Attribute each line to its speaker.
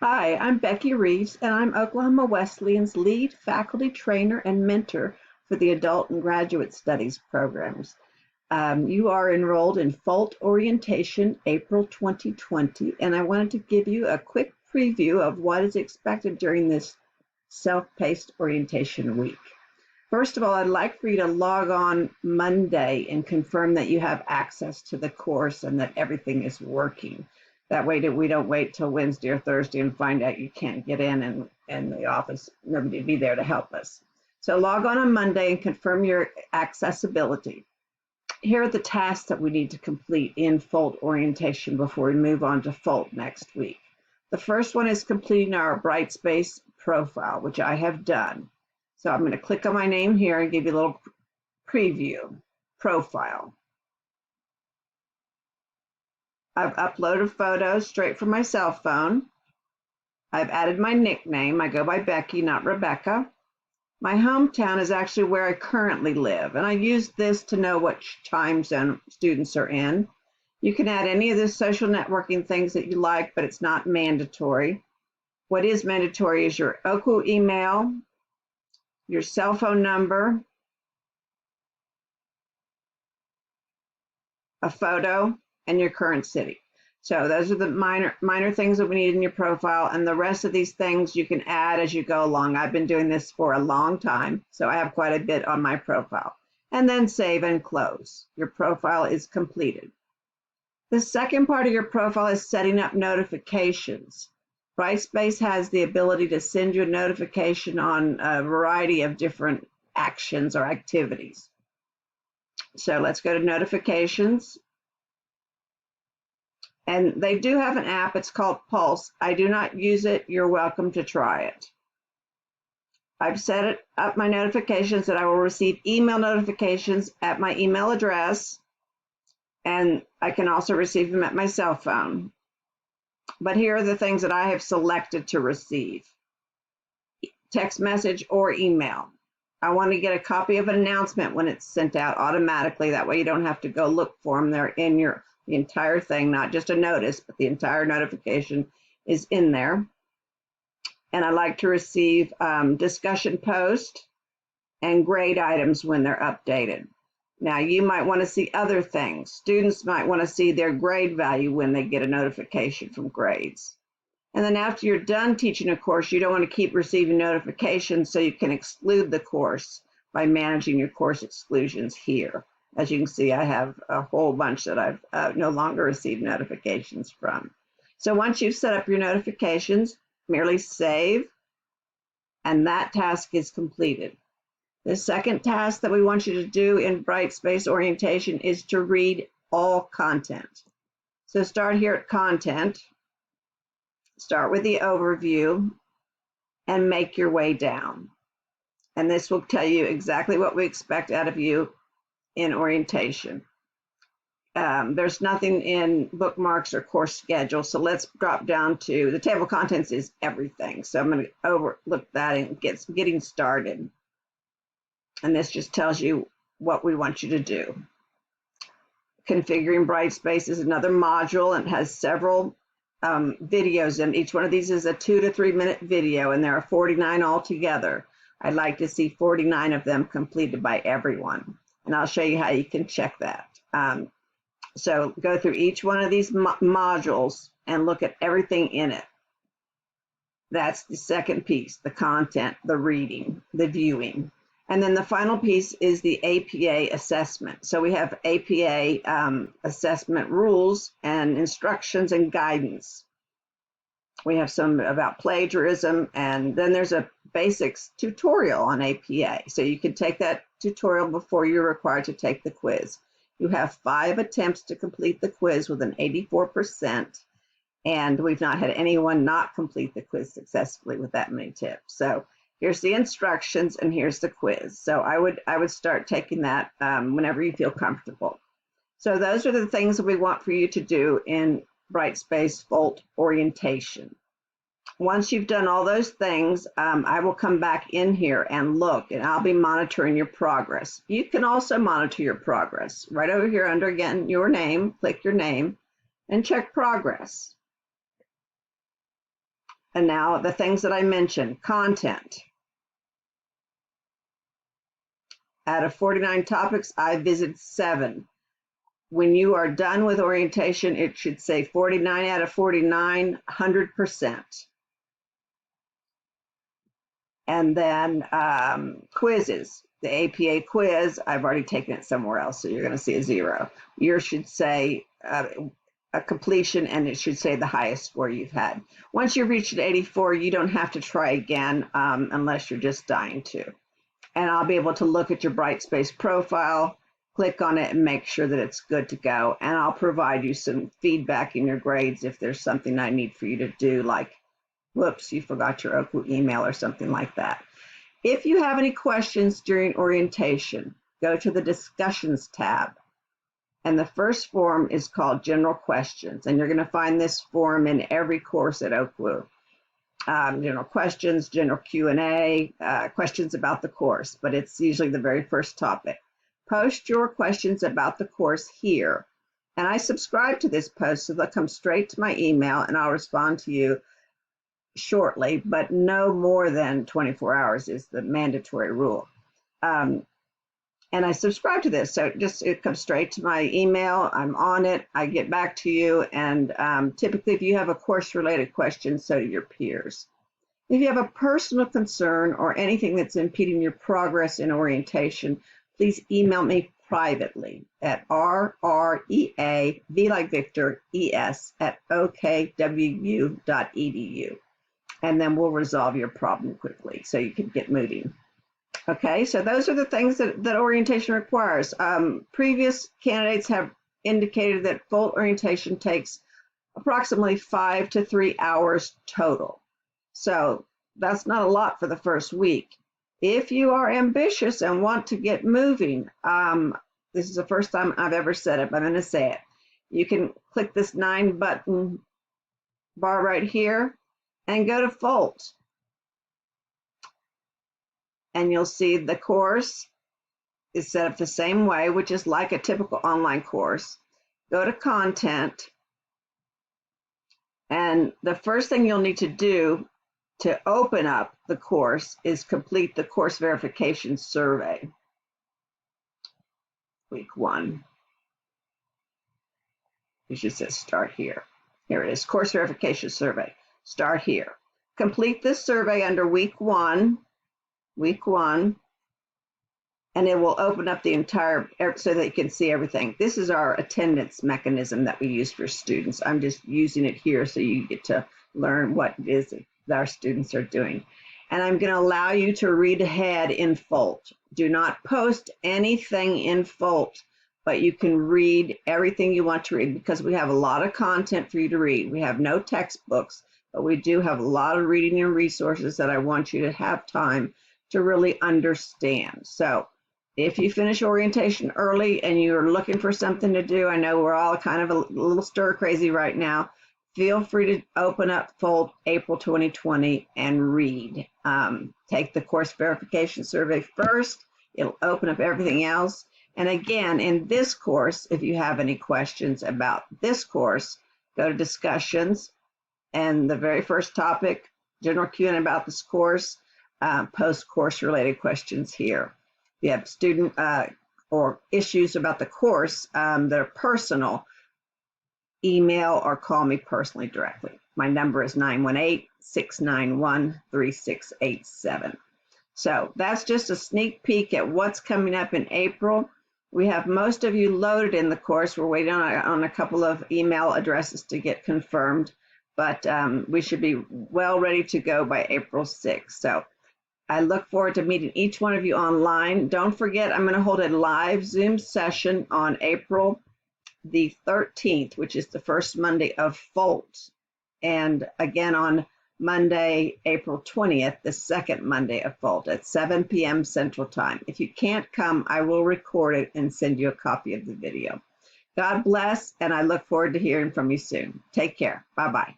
Speaker 1: Hi, I'm Becky Reeves, and I'm Oklahoma Wesleyan's lead faculty trainer and mentor for the Adult and Graduate Studies programs. You are enrolled in FOLT Orientation April 2020, and I wanted to give you a quick preview of what is expected during this self-paced orientation week. First of all, I'd like for you to log on Monday and confirm that you have access to the course and that everything is working. That way we don't wait till Wednesday or Thursday and find out you can't get in and the office, nobody will be there to help us. So log on Monday and confirm your accessibility. Here are the tasks that we need to complete in FOLT orientation before we move on to FOLT next week. The first one is completing our Brightspace profile, which I have done. So I'm going to click on my name here and give you a little preview. Profile. I've uploaded photos straight from my cell phone. I've added my nickname. I go by Becky, not Rebecca. My hometown is actually where I currently live, and I use this to know what time zone students are in. You can add any of the social networking things that you like, but it's not mandatory. What is mandatory is your OKU email, your cell phone number, a photo, and your current city. So those are the minor things that we need in your profile, and the rest of these things you can add as you go along. I've been doing this for a long time, so I have quite a bit on my profile. And then save and close. Your profile is completed. The second part of your profile is setting up notifications. Brightspace has the ability to send you a notification on a variety of different actions or activities. So let's go to notifications. And they do have an app. It's called Pulse. I do not use it. You're welcome to try it. I've set up my notifications that I will receive email notifications at my email address, and I can also receive them at my cell phone. But here are the things that I have selected to receive: text message or email. I want to get a copy of an announcement when it's sent out automatically. That way you don't have to go look for them. They're in the entire thing, not just a notice, but the entire notification is in there. And I like to receive discussion posts and grade items when they're updated. Now, you might want to see other things. Students might want to see their grade value when they get a notification from grades. And then after you're done teaching a course, you don't want to keep receiving notifications, so you can exclude the course by managing your course exclusions here. As you can see, I have a whole bunch that I've no longer received notifications from. So once you've set up your notifications, merely save, and that task is completed. The second task that we want you to do in Brightspace orientation is to read all content. So start here at content, start with the overview, and make your way down. And this will tell you exactly what we expect out of you in orientation. There's nothing in bookmarks or course schedule, so let's drop down to the table of contents is everything. So I'm going to overlook that and getting started. And this just tells you what we want you to do. Configuring Brightspace is another module and has several videos, and each one of these is a 2 to 3 minute video, and there are 49 altogether. I'd like to see 49 of them completed by everyone, and I'll show you how you can check that. So go through each one of these modules and look at everything in it. That's the second piece: the content, the reading, the viewing. And then the final piece is the APA assessment. So we have APA assessment rules and instructions and guidance. We have some about plagiarism, and then there's a basics tutorial on APA. So you can take that tutorial before you're required to take the quiz. You have 5 attempts to complete the quiz with an 84%, and we've not had anyone not complete the quiz successfully with that many tips. So here's the instructions, and here's the quiz. So I would start taking that whenever you feel comfortable. So those are the things that we want for you to do in Brightspace FOLT orientation. Once you've done all those things, I will come back in here and look, and I'll be monitoring your progress. You can also monitor your progress right over here under, again, your name. Click your name and check progress. And now the things that I mentioned, content. Out of 49 topics, I visited 7. When you are done with orientation, it should say 49 out of 49, 100%. And then quizzes. The APA quiz, I've already taken it somewhere else, so you're going to see a 0. Yours should say a completion, and it should say the highest score you've had. Once you've reached an 84, you don't have to try again unless you're just dying to. And I'll be able to look at your Brightspace profile, click on it, and make sure that it's good to go. And I'll provide you some feedback in your grades if there's something I need for you to do, like, whoops, you forgot your OKU email or something like that. If you have any questions during orientation, go to the Discussions tab. And the first form is called General Questions. And you're going to find this form in every course at OKU. General questions, general Q&A, questions about the course, but it's usually the very first topic. Post your questions about the course here. And I subscribe to this post so they'll come straight to my email and I'll respond to you shortly, but no more than 24 hours is the mandatory rule. And I subscribe to this, so it comes straight to my email. I'm on it. I get back to you, and typically, if you have a course-related question, so do your peers. If you have a personal concern or anything that's impeding your progress in orientation, please email me privately at rrea, V like Victor, ES at okwu.edu, and then we'll resolve your problem quickly so you can get moving. Okay, so those are the things that orientation requires. Previous candidates have indicated that FOLT orientation takes approximately 5 to 3 hours total. So that's not a lot for the first week. If you are ambitious and want to get moving, this is the first time I've ever said it, but I'm going to say it. You can click this 9-button bar right here and go to FOLT. And you'll see the course is set up the same way, which is like a typical online course. Go to content. And the first thing you'll need to do to open up the course is complete the course verification survey. Week 1. It just says start here. Here it is, course verification survey. Start here. Complete this survey under week 1. Week 1, and it will open up the entire, so that you can see everything. This is our attendance mechanism that we use for students. I'm just using it here so you get to learn what it is that our students are doing. And I'm going to allow you to read ahead in FOLT. Do not post anything in FOLT, but you can read everything you want to read because we have a lot of content for you to read. We have no textbooks, but we do have a lot of reading and resources that I want you to have time to really understand. So if you finish orientation early and you're looking for something to do, I know we're all kind of a little stir crazy right now, feel free to open up FOLT April 2020 and read. Take the course verification survey first. It'll open up everything else. And again, in this course, if you have any questions about this course, go to discussions and the very first topic, general Q&A about this course, post-course related questions here. If you have student or issues about the course that are personal, email or call me personally directly. My number is 918-691-3687. So that's just a sneak peek at what's coming up in April. We have most of you loaded in the course. We're waiting on a couple of email addresses to get confirmed, but we should be well ready to go by April 6th. So I look forward to meeting each one of you online. Don't forget, I'm going to hold a live Zoom session on April the 13th, which is the first Monday of FOLT. And again on Monday, April 20th, the second Monday of FOLT at 7 p.m. Central Time. If you can't come, I will record it and send you a copy of the video. God bless, and I look forward to hearing from you soon. Take care. Bye-bye.